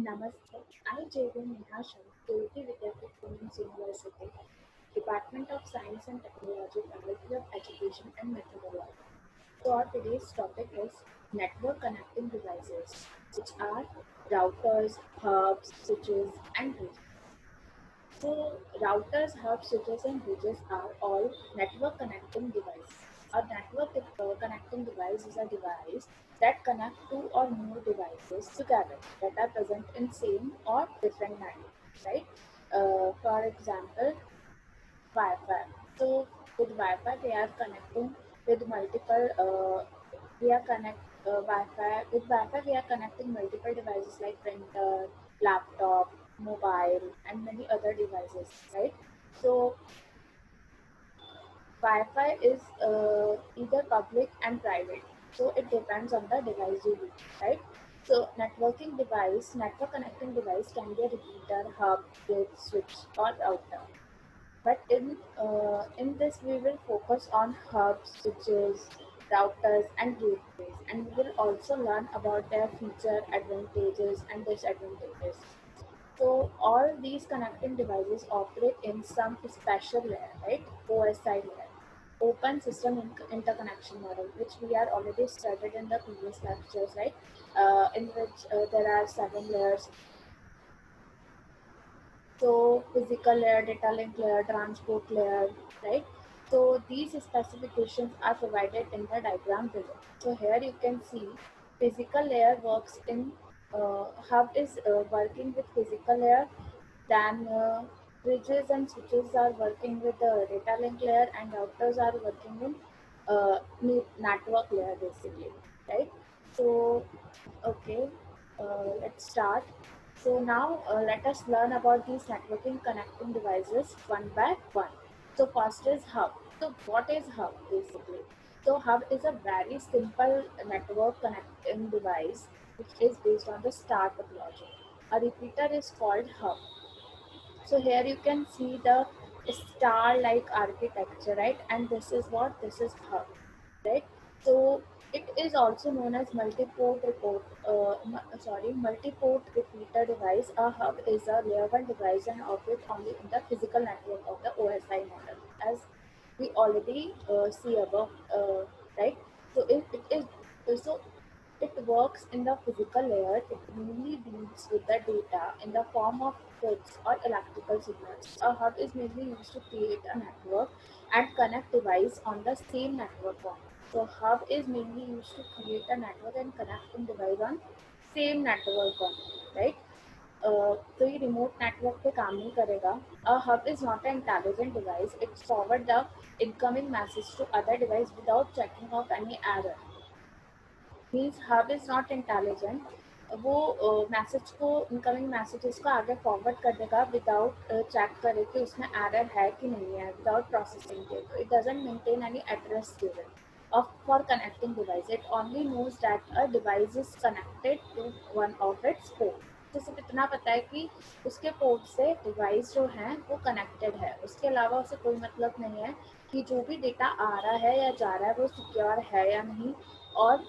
Namaste. I, J.V. Neha Shah, Jyoti Vidyapeeth Women's University, Department of Science and Technology, Faculty of Education and Methodology. So our today's topic is network connecting devices, which are routers, hubs, switches, and bridges. So routers, hubs, switches, and bridges are all network connecting devices. A network connecting device is a device that connect two or more devices together that are present in same or different networks, right? For example, Wi-Fi. So with Wi-Fi, they are connecting with multiple. We are connect Wi-Fi with Wi-Fi. We are connecting multiple devices like printer, laptop, mobile, and many other devices, right? So Wi-Fi is either public and private. So it depends on the device you use, right? So network connecting device can be a repeater, hub, bridge, switch, or router. But in this, we will focus on hubs, switches, routers, and gateways, and we will also learn about their feature, advantages, and disadvantages. So all these connecting devices operate in some special layer, right? OSI layer, Open System Interconnection Model, which we are already studied in the previous lectures, right? In which there are 7 layers, so physical layer, data link layer, transport layer, right? So these specifications are provided in the diagram below. So here you can see physical layer works in hub is working with physical layer, then bridges and switches are working with the data link layer, and routers are working in network layer basically, right? So okay, let's start. So now let us learn about these networking connecting devices one by one. So first is hub. So what is hub basically? So hub is a very simple network connecting device which is based on the star topology. A repeater is called hub. So here you can see the star-like architecture, right? And this is hub, right? So it is also known as multi-port repeater device. A hub is a layer one device and operates only in the physical network of the OSI model, as we already see above, right? So if it is so it works in the physical layer. It mainly deals with the data in the form of bits or electrical signals. A hub is mainly used to create a network and connect device on the same network point. So hub is mainly used to create a network and connecting device on same network point, right? तो ये remote network पे काम नहीं करेगा. A hub is not an intelligent device. It forward the incoming message to other device without checking of any error. Means hub is not intelligent. वो message को incoming messages को आगे फॉरवर्ड कर देगा विदाउट चेक करे कि उसमें error है कि नहीं है, विदाउट प्रोसेसिंग के. तो it doesn't maintain any address given of for connecting device. It only knows that a device is connected to one of its port. तो सिर्फ इतना पता है कि उसके पोर्ट से डिवाइस जो है वो कनेक्टेड है. उसके अलावा उसे कोई मतलब नहीं है कि जो भी डेटा आ रहा है या जा रहा है वो सिक्योर है या नहीं, और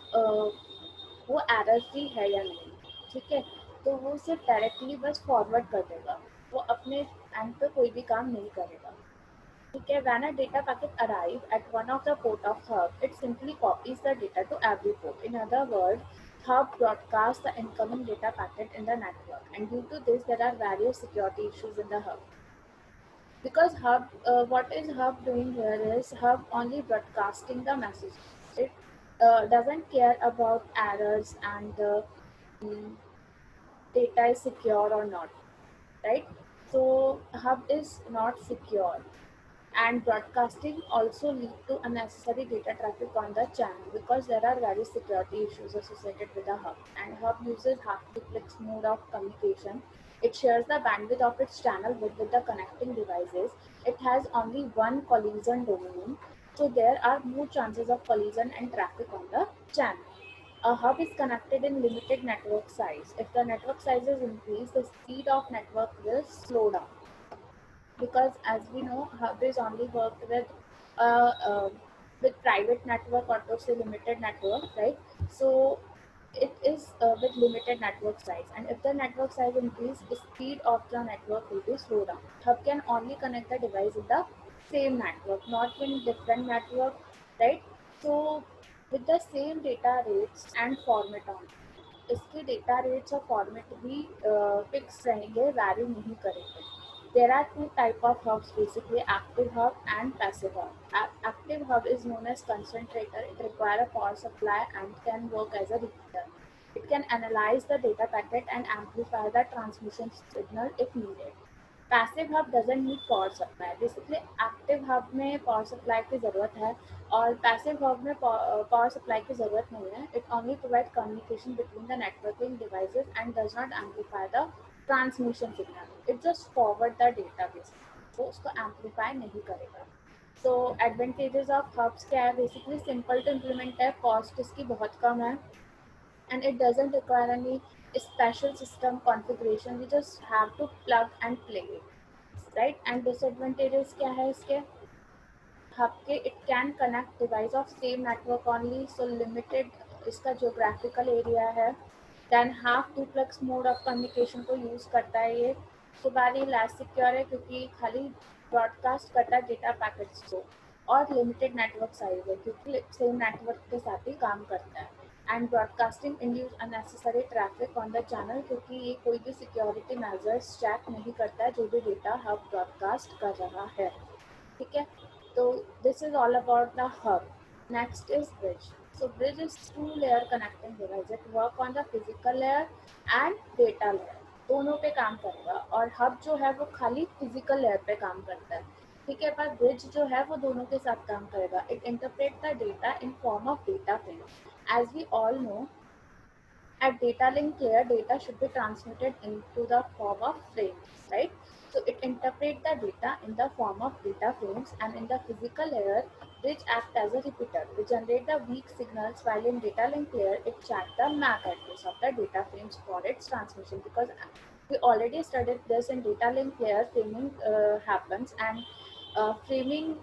वो एरर फ्री है या नहीं. ठीक है, तो वो सिर्फ डायरेक्टली बस फॉरवर्ड कर देगा. वो अपने एंड पे कोई भी काम नहीं करेगा. ठीक है, when a data packet arrive at one of the port of hub, it simply copies the data to every port. In other words, hub broadcasts the incoming data packet in the network, and due to this there are various security issues in the hub. Because hub, what is hub doing here is hub only broadcasting the message. It doesn't care about errors and mm, data is secure or not, right? So hub is not secure, and broadcasting also lead to unnecessary data traffic on the channel because there are various security issues associated with the hub. And hub uses half duplex mode of communication. It shares the bandwidth of its channel with the connecting devices. It has only one collision domain, so there are more chances of collision and traffic on the channel. A hub is connected in limited network size. If the network size is increased, the speed of network will slow down, because as we know hub is only worked uh, uh, with private network or to say limited network, right? So it is with limited network size, and if the network size increase, the speed of the network will be slowed down. Hub can only connect the device in the same network, not in different network, right? So with the same data rates and format on, इसके data rates और format भी fix रहेंगे, vary नहीं करेंगे. There are two type of hubs basically, active hub and passive hub. Active hub is known as concentrator. It require a power supply and can work as a repeater. It can analyze the data packet and amplify the transmission signal if needed. Passive hub doesn't need power supply. Basically active hub में power supply की ज़रूरत है और passive hub में power supply की ज़रूरत नहीं है. It only provide communication between the networking devices and does not amplify the transmission signal. It just forward the data base, वो उसको एम्पलीफाई नहीं करेगा. तो एडवांटेजेस ऑफ हब्स क्या है? बेसिकली सिंपल टू इम्प्लीमेंट है, कॉस्ट इसकी बहुत कम है, and it doesn't require any special system configuration. We just have to plug and play it, right? And disadvantages क्या है इसके? आपके it can connect device of same network only, so limited इसका geographical area है. Then half duplex mode of communication को use करता है ये. So very less secure है क्योंकि खाली broadcast करता है data packets को, और limited network size है क्योंकि same network के साथ ही काम करता है. And broadcasting induce unnecessary traffic on the channel, क्योंकि ये कोई भी सिक्योरिटी मेजर्स चेक नहीं करता है जो भी डेटा हब ब्रॉडकास्ट कर रहा है. ठीक है, तो this is all about the hub. Next is bridge. So bridge is two layer connecting device. It work on the physical layer and data layer, दोनों पे काम करेगा. और हब जो है वो खाली फिजिकल लेयर पे काम करता है. ठीक है, पर ब्रिज जो है वो दोनों के साथ काम करेगा. It interpret the data in form of data frame. As we all know, at data link layer, data should be transmitted into the form of frames, right? So it interprets the data in the form of data frames, and in the physical layer, which act as a repeater. We generate the weak signals, while in data link layer, it checks the MAC address of the data frames for its transmission. Because we already studied this in data link layer, framing happens, and framing,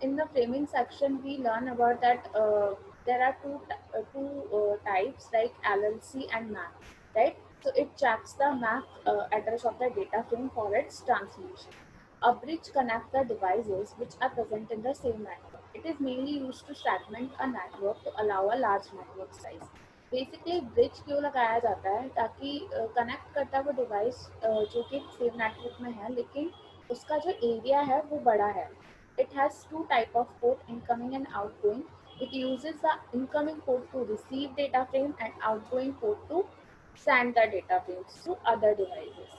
in the framing section we learn about that there are two types like LLC and MAC, right? So it checks the MAC address of the data frame for its transmission. A bridge connects the devices which are present in the same network. It is mainly used to segment a network to allow a large network size. Basically bridge क्यों लगाया जाता है? ताकि connect करता है वो device जो कि सेम नेटवर्क में है, लेकिन उसका जो एरिया है वो बड़ा है. It has two type of port, incoming and outgoing. It uses the incoming port to receive data frame and outgoing port to send the data frames to other devices.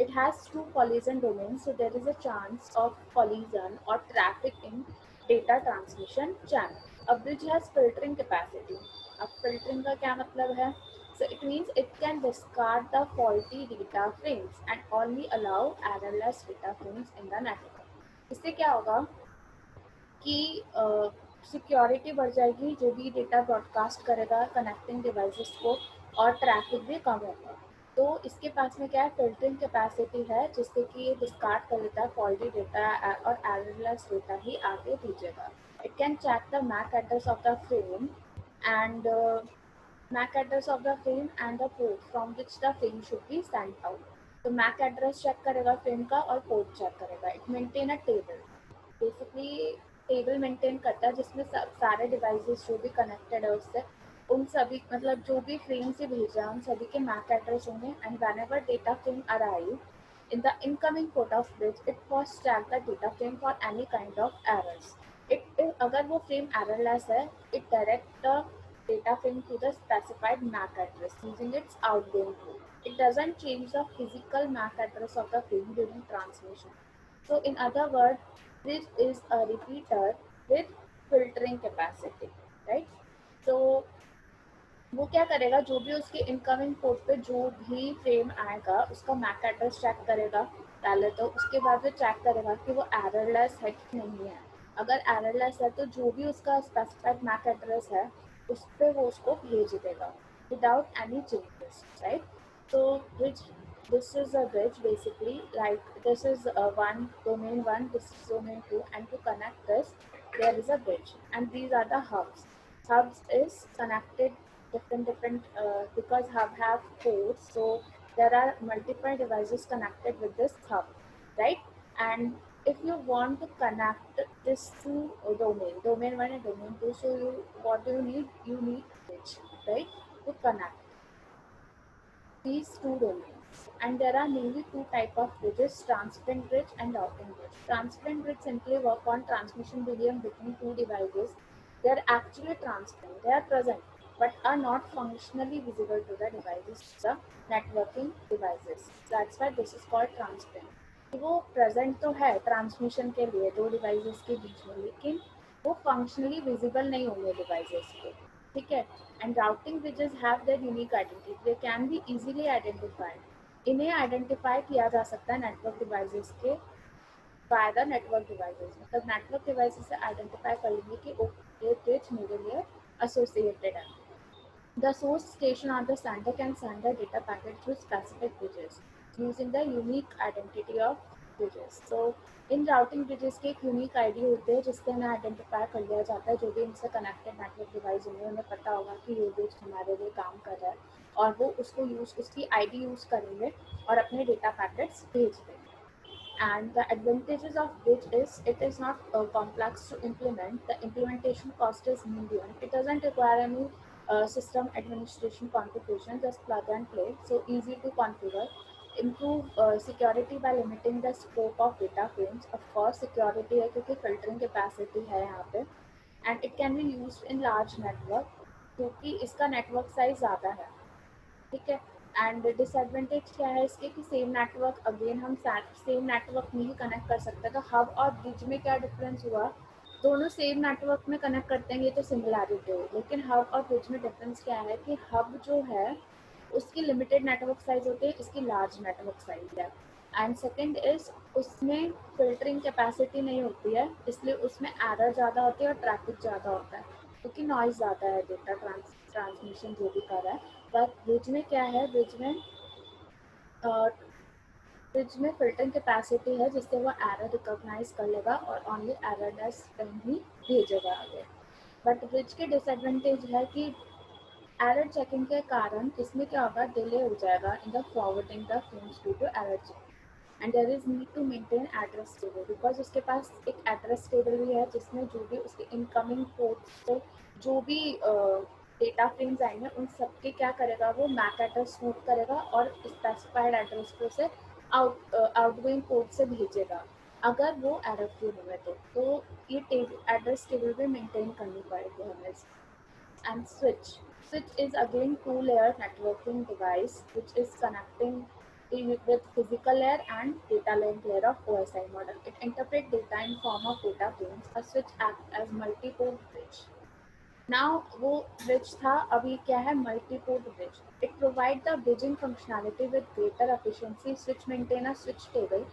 It has two collision domains, so there is a chance of collision or traffic in data transmission channel. A bridge has filtering capacity. अब filtering का क्या मतलब है? So it means it can discard the faulty data frames and only allow errorless data frames in the network. इससे क्या होगा कि security बढ़ जाएगी, जो भी डेटा ब्रॉडकास्ट करेगा कनेक्टिंग डिवाइसेस को, और ट्रैफिक भी कम होगा. तो इसके पास में क्या है? फिल्टरिंग कैपेसिटी है, जिससे कि ये डिस्कार्ड कर देता है फॉल्टी डेटा और एररलेस डेटा ही आगे भेजेगा. It can check the MAC address of the frame and MAC address of the frame and the port from which the frame should be sent out. तो MAC address check करेगा frame का और port check करेगा. It maintain a table. Basically table maintain करता है जिसमें सारे devices जो भी कनेक्टेड है उससे, उन सभी मतलब जो भी फ्रेम से भेज रहा है उन सभी के मैक एड्रेस होंगे. And when ever data frame arrive in the incoming port of bridge, it first check the data frame for any kind of errors. अगर वो फ्रेम errorless है, it direct the data frame to the specified MAC address using its outgoing port. It doesn't change the physical MAC address of the frame during transmission. So in other words, bridge is a repeater with filtering capacity, right? So वो क्या करेगा? जो भी उसके incoming port पे जो भी frame आएगा उसका मैक एड्रेस चेक करेगा पहले, तो उसके बाद वो चेक करेगा कि वो एररलेस है कि नहीं है. अगर एररलेस है तो जो भी उसका स्पेसिफाइड मैक एड्रेस है उस पर वो उसको भेज देगा विदाउट एनी चेंजेस, राइट? तो bridge, this is a bridge basically, like this is one domain 1, this is domain 2, and to connect this there is a bridge, and these are the hubs. Hubs is connected different because hub have ports, so there are multiple devices connected with this hub, right? And if you want to connect this to a domain 1 and domain 2, so what do you need bridge, right, to connect these two domains. And there are mainly two type of bridges, transparent bridge and routing bridge. Transparent bridge simply work on transmission medium between two devices. They are actually transparent, they are present, but are not functionally visible to the devices, the networking devices. That's why this is called transparent. वो present तो है transmission के लिए दो devices के बीच में, लेकिन वो फंक्शनली विजिबल नहीं होंगे डिवाइसेस को, ठीक है. And routing bridges have their unique identity. They can be easily identified. इन्हें आइडेंटिफाई किया जा सकता है नेटवर्क डिवाइसेस के बाय द नेटवर्क डिवाइसेस, मतलब नेटवर्क डिवाइसेस से आइडेंटिफाई कर लेंगे कि ये ब्रिज मेरे लिए एसोसिएटेड है. The source station or the sender can send the data packet through specific bridges using the unique identity of bridges. So in routing bridges के एक यूनिक आईडी होते हैं जिससे हमें आइडेंटिफाई कर लिया जाता है. जो भी इनसे कनेक्टेड नेटवर्क डिवाइस होंगे उन्हें पता होगा कि ये ब्रिज हमारे लिए काम कर रहा है, और वो उसको उसकी आईडी यूज़ करेंगे और अपने डेटा पैकेट्स भेज देंगे. And the advantages of which is it is not complex to implement. The implementation cost is medium. It doesn't require any system administration configuration, just plug and play, so easy to configure. Improve security by limiting the scope of data frames. Of course security है क्योंकि filtering capacity है यहाँ पे. And it can be used in large network क्योंकि इसका network size ज़्यादा है, ठीक है. एंड डिसएडवांटेज क्या है इसके कि सेम नेटवर्क अगेन हम सेम नेटवर्क में ही कनेक्ट कर सकते हैं. तो हब और ब्रिज में क्या डिफरेंस हुआ, दोनों सेम नेटवर्क में कनेक्ट करते हैं, ये तो सिमिलैरिटी है. लेकिन हब और ब्रिज में डिफरेंस क्या है कि हब जो है उसकी लिमिटेड नेटवर्क साइज होती है, इसकी लार्ज नेटवर्क साइज है. एंड सेकेंड इज उसमें फिल्टरिंग कैपेसिटी नहीं होती है, इसलिए उसमें एरर ज़्यादा होती है और ट्रैफिक ज़्यादा होता है क्योंकि नॉइज़ ज़्यादा है डेटा ट्रांसमिशन जो भी कर रहा है. पर ब्रिज में क्या है, ब्रिज में फिल्टरिंग कैपेसिटी है जिससे वो एरर रिकॉग्नाइज कर लेगा और ओनली एररलेस टाइम ही भेजेगा आगे. बट ब्रिज के डिसएडवांटेज है कि एरर चेकिंग के कारण इसमें क्या होगा, डिले हो जाएगा in the forwarding the frames due to error check. And there is need to maintain address table because उसके पास एक एड्रेस टेबल भी है जिसमें जो भी उसके इनकमिंग पोर्ट्स से जो भी डेटा फ्रेम्स आएंगे उन सबके क्या करेगा, वो मैक एड्रेस नोट करेगा और स्पेसिफाइड एड्रेस को से आउटगोइंग पोर्ट से भेजेगा अगर वो एरर फ्री हुए तो ये एड्रेस टेबल भी मेंटेन करनी पड़ेगी हमें. And switch is again two-layer networking device which is connecting with physical layer and data link layer of OSI model. It interprets data in form of data frames. A switch acts as multi-port bridge. Now वो bridge था, अभी क्या है, multi-port bridge. It provides the bridging functionality with greater efficiency. Switch maintain a switch table.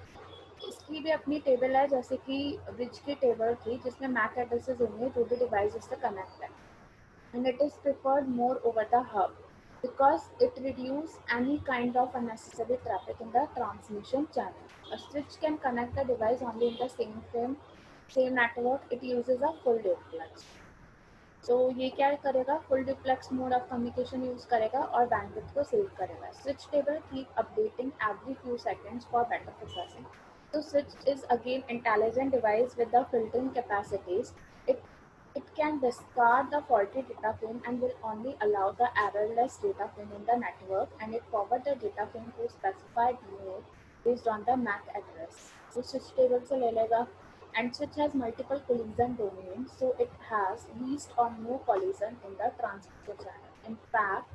इसकी भी अपनी table है जैसे कि ब्रिज की टेबल थी जिसमें मैक एड्रेसेस होंगे जो भी डिवाइस उससे कनेक्ट है. And it is preferred more over the hub because it reduces any kind of unnecessary traffic in the transmission channel. A switch can connect the device only in the same frame, same network. It uses a full duplex. So ये क्या करेगा, full duplex mode of communication use करेगा और bandwidth को save करेगा. Switch table keep updating every few seconds for better processing. So switch is again intelligent device with the filtering capacities. It can discard the faulty data frame and will only allow the errorless data frame in the network, and it forward the data frame to specified node based on the MAC address. So switch table से ले लेगा. And switch has multiple collision domains, so it has least or no collision in the transmission channel. In fact,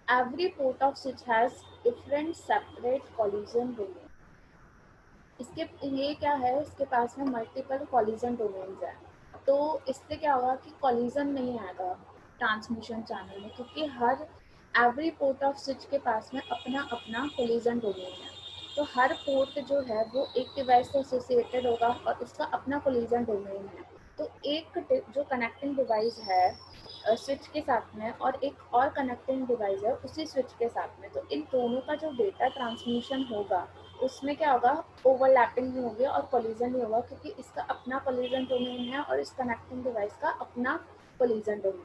every port of switch has different separate collision domains. इसके ये क्या है, इसके पास में multiple collision domains है, तो इससे क्या होगा कि कॉलिजन नहीं आएगा ट्रांसमिशन चैनल में क्योंकि हर एवरी पोर्ट ऑफ स्विच के पास में अपना अपना कॉलिजन डोमेन है. तो हर पोर्ट जो है वो एक डिवाइस से एसोसिएटेड होगा और उसका अपना कॉलिजन डोमेन है. तो एक जो कनेक्टिंग डिवाइस है स्विच के साथ में और एक और कनेक्टिंग डिवाइस है उसी स्विच के साथ में, तो इन दोनों का जो डेटा ट्रांसमिशन होगा उसमें क्या होगा, ओवरलैपिंग नहीं होगी और कोलिजन नहीं होगा क्योंकि इसका अपना कोलिजन डोमेन है और इस कनेक्टिंग डिवाइस का अपना collision domain.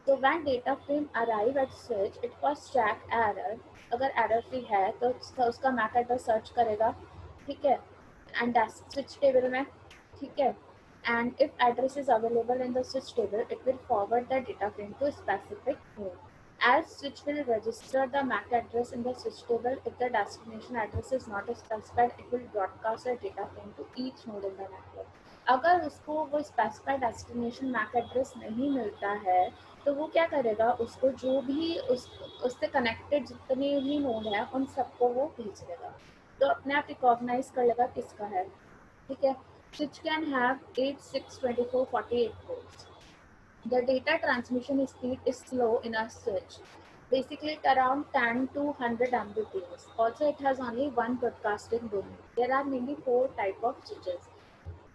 So when data frame arrive at switch, it first check error. अगर error free है तो उसका MAC address search करेगा, ठीक है, and switch table में, ठीक है, and if address is available in the switch table, it will forward the data frame to a specific node. As switch will register the MAC address in the switch table, if the destination address is not specified, it will broadcast the data frame to each node in the network. अगर उसको वो specified destination Mac address नहीं मिलता है तो वो क्या करेगा, उसको जो भी उससे कनेक्टेड जितने भी नोड है उन सबको वो भेज देगा, तो अपने आप रिकॉग्नाइज कर लेगा किसका है, ठीक है. Switch can have 8, 6, 24, 48 ports. The data transmission speed is slow in a switch. Basically, it around 10 to 100 Mbps. Also, it has only one broadcasting domain. There are mainly four type of switches: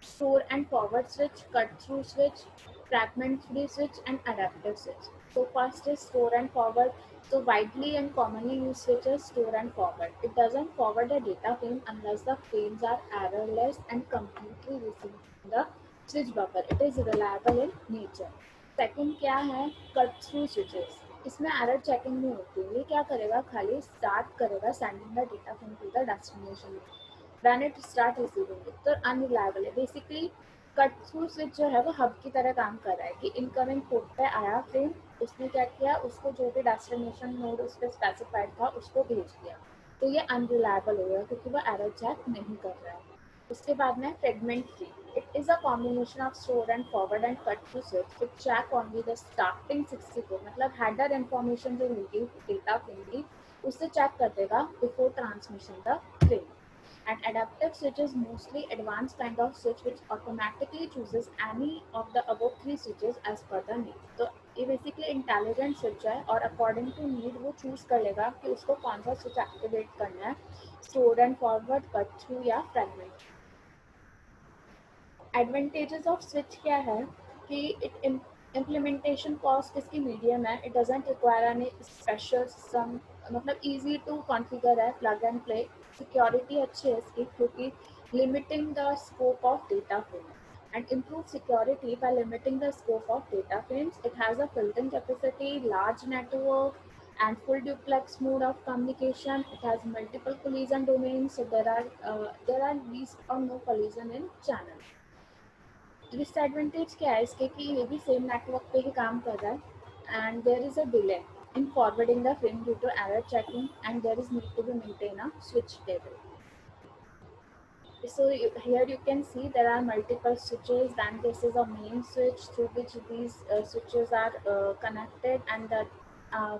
store and forward switch, cut-through switch, fragment-free switch, and adaptive switch. So first is store and forward. So widely and commonly used switches store and forward. It doesn't forward the data frame unless the frames are errorless and completely received in the switch buffer. It is reliable in nature. Second क्या है, cut through switches. इसमें error checking नहीं होती. ये क्या करेगा, खाली start करेगा sending the data from to the destination when it start receiving it. तो अनरिलायबल है. बेसिकली कट थ्रू स्विच जो है वो हब की तरह काम कर रहा है कि इनकमिंग पोर्ट पे आया फ्रेम, उसने क्या किया, उसको जो भी डेस्टिनेशन नोड उस पर स्पेसिफाइड था उसको भेज दिया. तो ये अनरिलायबल हो गया क्योंकि वो एरर चेक नहीं कर रहा है. उसके बाद में fragment free. It is a combination of store and forward and cut through switch. It check only the starting 64, मतलब header information जो मिलती डेटा फ्रेम की उससे चेक कर देगा before transmission the frame. And adaptive switch is mostly advanced kind of switch which automatically chooses any of the above three switches as per the need. तो ये basically intelligent switch है और according to need वो choose कर लेगा कि उसको कौन सा switch activate करना है, store and forward, cut through या fragment. एडवांटेजेस ऑफ स्विच क्या है कि इट इम्प्लीमेंटेशन कॉस्ट इसकी मीडियम है. It doesn't require any special system, मतलब इजी टू कॉन्फ़िगर है, प्लग एंड प्ले. सिक्योरिटी अच्छी है इसकी क्योंकि limiting the scope of data frame and improve security by limiting the scope of data frames. It has a filtering capacity, large network, and full duplex mode of communication. It has multiple collision domains, so there are least or no collision in channel. Disadvantage क्या है इसके कि ये भी same network पे ही काम कर रहा है and there is a delay in forwarding the frame due to error checking, and there is need to be maintain a switch table. So here you can see there are multiple switches, and this is a main switch through which these switches are connected, and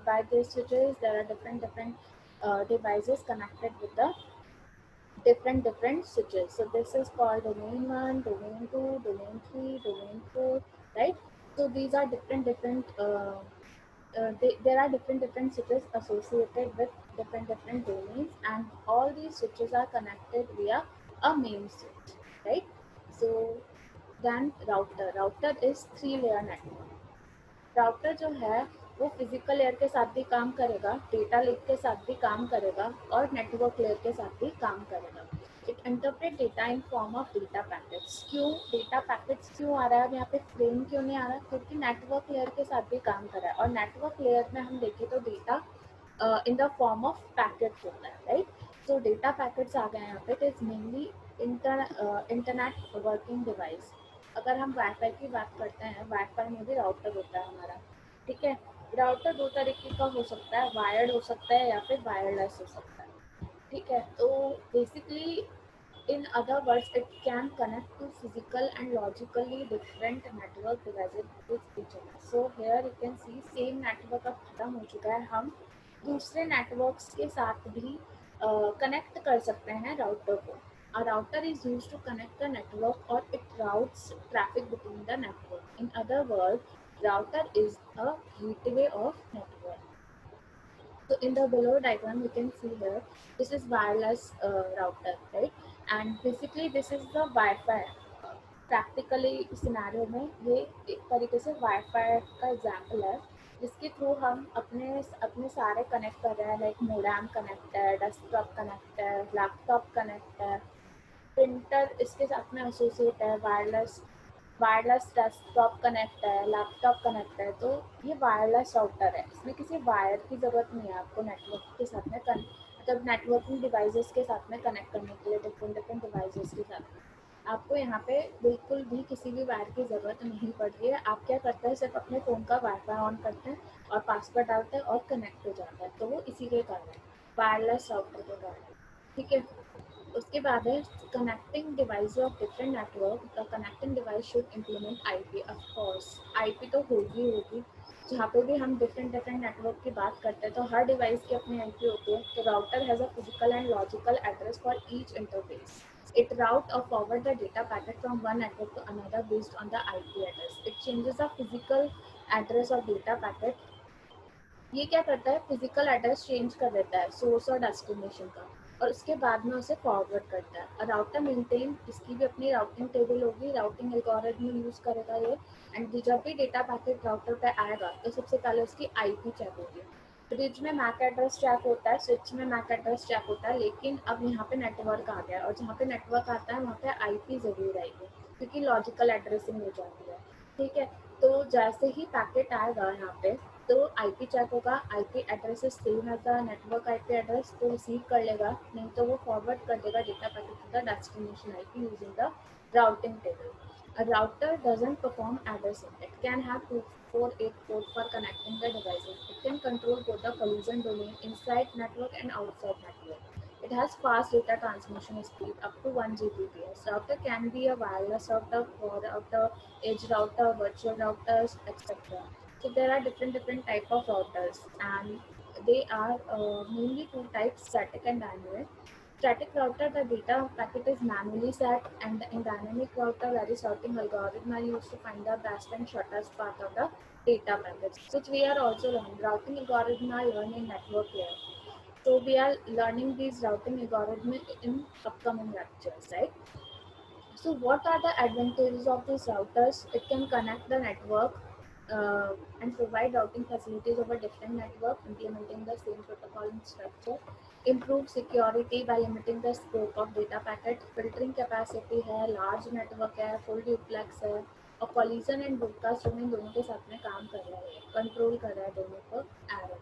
by these switches there are different devices connected with the different switches. So this is called domain 1, domain 2, domain 3, domain 4, right? So these are there are different switches associated with different domains, and all these switches are connected via a main switch, right? So then router is three layer network. Router जो है वो physical layer के साथ भी काम करेगा, data link के साथ भी काम करेगा और नेटवर्क लेयर के साथ भी काम करेगा. It interpret data in form of data packets. क्यों डेटा पैकेट्स क्यों आ रहा है यहाँ पे, फ्रेम क्यों नहीं आ रहा, क्योंकि नेटवर्क लेयर के साथ भी काम कर रहा है. और नेटवर्क लेयर में हम देखें तो data in the form of packets होता है, राइट. सो डेटा पैकेट्स आ गए यहाँ पे. It is mainly internet working device. अगर हम वाईफाई की बात करते हैं, वाईफाई में भी राउटर होता है हमारा, ठीक है. राउटर दो तरीके का हो सकता है, वायर्ड हो सकता है या फिर वायरलेस हो सकता है, ठीक है. तो basically in other words it can connect to physical and logically different network devices with each other. So here you can see same network अब खत्म हो चुका है, हम दूसरे नेटवर्क्स के साथ भी कनेक्ट कर सकते हैं राउटर को. A router is used to connect the network, or it routes traffic between the network. In other words, router is a gateway of network. So in the below diagram, you can see here, this is wireless router, right? And basically this is the Wi-Fi. Practically scenario में ये एक तरीके से wifi का example है जिसके through हम अपने अपने सारे कनेक्ट कर रहे हैं. लाइक मोडेम कनेक्ट है, डेस्कटॉप कनेक्ट है, लैपटॉप कनेक्ट है, प्रिंटर इसके साथ में एसोसिएट है, वायरलेस वायरलेस डेस्कटॉप कनेक्ट है, लैपटॉप कनेक्ट है, तो ये वायरलेस राउटर है। इसमें किसी वायर की ज़रूरत नहीं है आपको नेटवर्क के साथ में मतलब नेटवर्किंग डिवाइसेस के साथ में कनेक्ट करने के लिए, डिफरेंट डिफरेंट डिवाइसेस के साथ में आपको यहाँ पे बिल्कुल भी किसी भी वायर की ज़रूरत नहीं पड़ रही है। आप क्या करते हैं, सिर्फ अपने फ़ोन का वाईफाई ऑन करते हैं और पासवर्ड डालते हैं और कनेक्ट हो जाता है। तो वो इसी के कारण, वायरलेस राउटर के कारण, ठीक है। उसके बाद है connecting device of different network. The connecting device should implement IP. Of course IP तो होगी। जहाँ पे भी हम डिफरेंट डिफरेंट नेटवर्क की बात करते हैं तो हर डिवाइस की अपनी आईपी होती है। तो router has a physical and logical address for each interface. It route or forward the data packet from one network to another based on the IP address. It changes the physical address of data packet. ये क्या करता है, physical address change कर देता है source और destination का, और उसके बाद में उसे फॉरवर्ड करता है। राउटर मेंटेन, इसकी भी अपनी राउटिंग टेबल होगी, राउटिंग एल्गोरिथम यूज करेगा ये। एंड जब भी डेटा पैकेट राउटर पे आएगा तो सबसे पहले उसकी आईपी चेक होगी। ब्रिज में मैक एड्रेस चेक होता है, स्विच में मैक एड्रेस चेक होता है, लेकिन अब यहाँ पे नेटवर्क आ गया, और जहाँ पे नेटवर्क आता है वहाँ पे आईपी जरूर आएगी क्योंकि लॉजिकल एड्रेसिंग हो जाती है, ठीक है। तो जैसे ही पैकेट आएगा यहाँ पे तो आईपी चेक होगा, IP address is same as the network IP address, तो रिसीव कर लेगा, नहीं तो वो फॉरवर्ड कर देगा data packet to the destination IP using the routing table. A router doesn't perform addressing. It can have 248 ports for connecting the devices. It can control both the collision domain inside network and outside network. It has fast data transmission speed up to 1 Gbps. Router can be a wireless router, core router, edge router, virtual routers, etc. So there are different type of routers, and they are mainly two types: static and dynamic. Static router, the data packet is manually set, and in dynamic router, various routing algorithms are used to find the best and shortest path of the data packets, which we are also learning. Routing algorithms are learned in network layer. So we are learning these routing algorithms in upcoming lectures, right? So what are the advantages of these routers? It can connect the network and provide routing facilities over different networks, implementing the same protocol and structure. Improve security by limiting the scope of data packet. Filtering capacity है, large network है, full duplex है, और collision and broadcast domain दोनों के साथ में काम कर रहा है, कंट्रोल कर रहा है दोनों को error,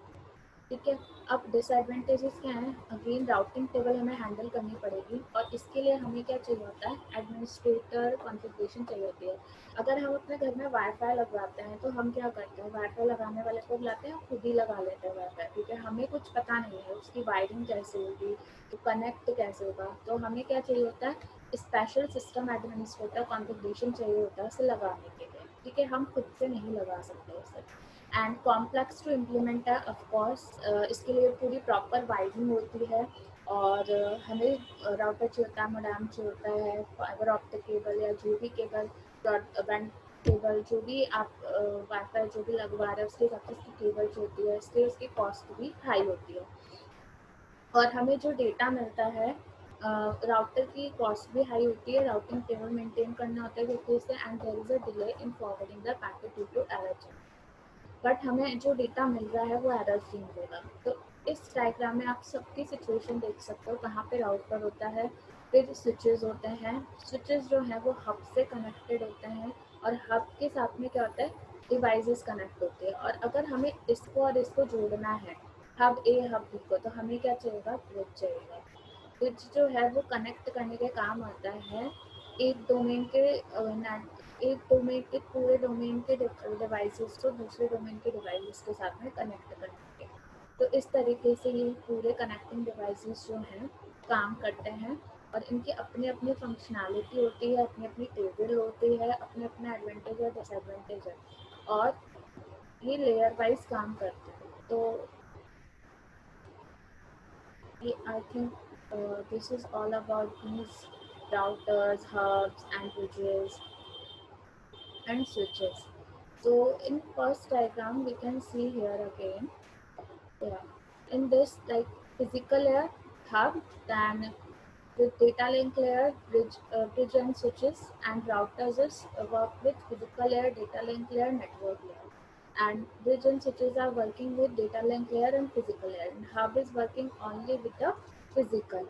ठीक है। अब डिसएडवांटेजेस क्या हैं, अगेन राउटिंग टेबल हमें हैंडल करनी पड़ेगी, और इसके लिए हमें क्या चाहिए होता है, एडमिनिस्ट्रेटर कॉन्फ़िगरेशन चाहिए होती है। अगर हम अपने घर में वाईफाई लगवाते हैं तो हम क्या करते हैं, वाईफाई लगाने वाले को बुलाते हैं, खुद ही लगा लेते हैं वाईफाई, क्योंकि हमें कुछ पता नहीं है उसकी वायरिंग कैसे होगी, तो कनेक्ट कैसे होगा। तो हमें क्या चाहिए होता है, स्पेशल सिस्टम एडमिनिस्ट्रेटर कॉन्फ़िगरेशन चाहिए होता है उसे लगाने के लिए, ठीक है। हम खुद से नहीं लगा सकते उसे। एंड कॉम्प्लेक्स टू इम्प्लीमेंट है ऑफकोर्स, इसके लिए पूरी प्रॉपर वायरिंग होती है, और हमें राउटर चाहिए होता है, मोडेम चाहिए होता है, फाइबर ऑप्टिक केबल या जो भी केबल, ब्रॉडबैंड केबल, जो भी आप वाईफाई जो भी लगवा रहे हैं उसके हिसाब से उसकी केबल जो होती है, इसलिए उसकी कॉस्ट भी हाई होती है। और हमें जो डेटा मिलता है, राउटर की कॉस्ट भी हाई होती है, राउटिंग टेबल मेंटेन करना होता है क्योंकि उससे, and there is a delay in forwarding the packet due to error. But हमें जो डेटा मिल रहा है वो एरर फ्री मिलेगा। तो इस डायग्राम में आप सबकी सिचुएशन देख सकते हो, कहाँ पे राउटर होता है, फिर स्विचेस होते हैं। स्विचेस जो है वो हब से कनेक्टेड होते हैं, और हब के साथ में क्या होता है, डिवाइसेस कनेक्ट होते हैं। और अगर हमें इसको और इसको जोड़ना है, हब ए हब बी को, तो हमें क्या चाहिएगा, ब्रिज चाहिएगा। ब्रिज जो है वो कनेक्ट करने के काम आता है एक डोमेन के एक डोमेन के पूरे डोमेन के डिवाइसेस को दूसरे डोमेन के डिवाइसेस के साथ में कनेक्ट करने के। तो इस तरीके से ये पूरे कनेक्टिंग डिवाइसेस जो हैं काम करते हैं, और इनकी अपनी अपनी फंक्शनैलिटी होती है, अपनी अपनी टेबल होती है, अपने अपने एडवांटेज और डिसएडवांटेज है, और ये लेयर वाइज काम करते हैं। तो I think this is all about these routers, hubs, and bridges and switches. So in first diagram, we can see here again. Yeah, in this like physical layer, hub, then with data link layer, bridge and switches, and routers is work with physical layer, data link layer, network layer. And bridge and switches are working with data link layer and physical layer. And hub is working only with the physical,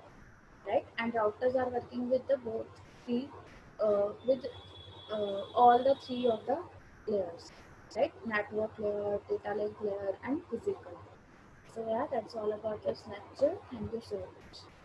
right? And routers are working with the both the with all the three of the layers, right? Network layer, data lake layer, and physical. So yeah, that's all about this lecture. Thank you so much.